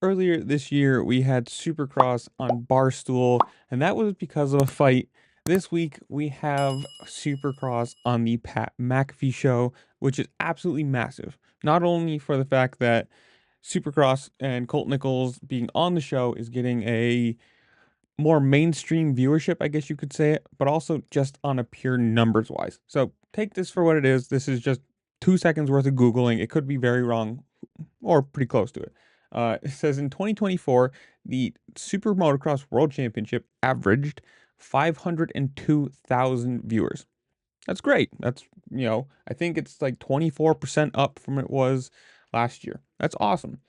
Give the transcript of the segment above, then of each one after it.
Earlier this year, we had Supercross on Barstool, and that was because of a fight. This week, we have Supercross on the Pat McAfee show, which is absolutely massive. Not only for the fact that Supercross and Colt Nichols being on the show is getting a more mainstream viewership, I guess you could say it, but also just on a pure numbers wise. So take this for what it is. This is just 2 seconds worth of Googling. It could be very wrong or pretty close to it. It says in 2024, the Super Motocross World Championship averaged 502,000 viewers. That's great. I think it's like 24% up from it was last year. That's awesome.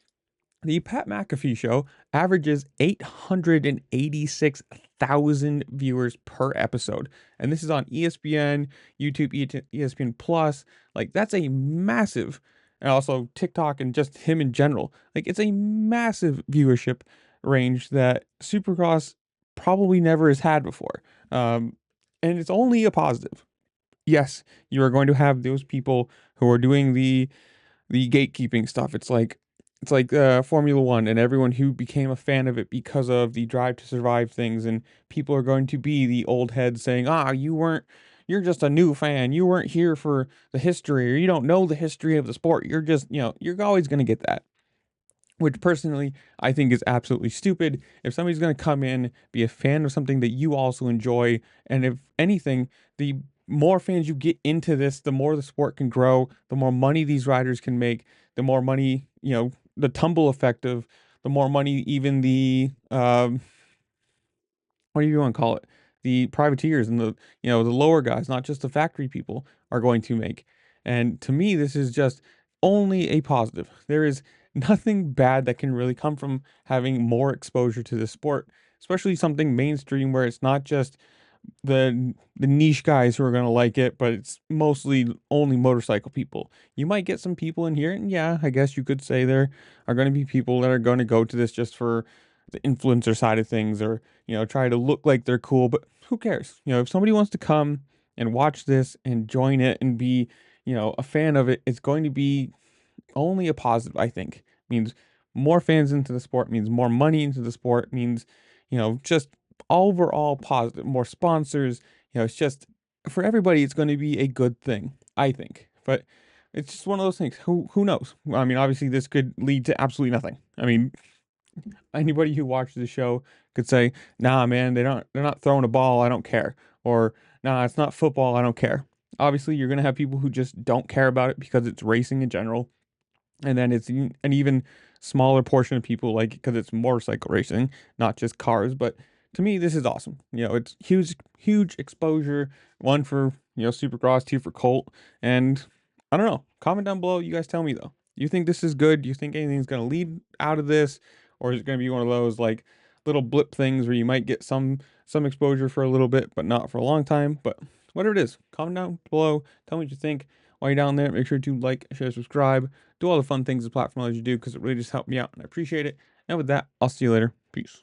The Pat McAfee show averages 886,000 viewers per episode. And this is on ESPN, YouTube, ESPN Plus. Like, that's a massive, and also TikTok and just him in general. Like, it's a massive viewership range that Supercross probably never has had before. And it's only a positive. Yes, you are going to have those people who are doing the gatekeeping stuff. It's like Formula One and everyone who became a fan of it because of the Drive to Survive things, and people are going to be the old heads saying, you're just a new fan. You weren't here for the history, or you don't know the history of the sport. You're always going to get that. Which personally, I think is absolutely stupid. If somebody's going to come in, be a fan of something that you also enjoy, and if anything, the more fans you get into this, the more the sport can grow, the more money these riders can make, the more money, the tumble effect of the more money even the what do you want to call it? The privateers and the lower guys, not just the factory people, are going to make. And to me, this is just only a positive. There is nothing bad that can really come from having more exposure to the sport, especially something mainstream where it's not just the niche guys who are going to like it, but it's mostly only motorcycle people. You might get some people in here, and yeah, I guess you could say there are going to be people that are going to go to this just for the influencer side of things, or try to look like they're cool, but who cares? If somebody wants to come and watch this and join it and be, a fan of it, it's going to be only a positive, I think. Means more fans into the sport, means more money into the sport, means, just overall positive, more sponsors. It's just for everybody, it's going to be a good thing, I think. But it's just one of those things. Who knows? I mean, obviously, this could lead to absolutely nothing. I mean, anybody who watches the show could say, "Nah, man, they're not throwing a ball. I don't care," or "Nah, it's not football. I don't care." Obviously, you're gonna have people who just don't care about it because it's racing in general, and then it's an even smaller portion of people like it because it's motorcycle racing, not just cars. But to me, this is awesome. It's huge exposure. One for Supercross, two for Colt, and I don't know. Comment down below. You guys tell me though. Do you think this is good? Do you think anything's gonna lead out of this, or is it gonna be one of those like little blip things where you might get some exposure for a little bit, but not for a long time? But whatever it is, comment down below. Tell me what you think. While you're down there, make sure to like, share, subscribe, do all the fun things the platform allows you to do because it really just helped me out and I appreciate it. And with that, I'll see you later. Peace.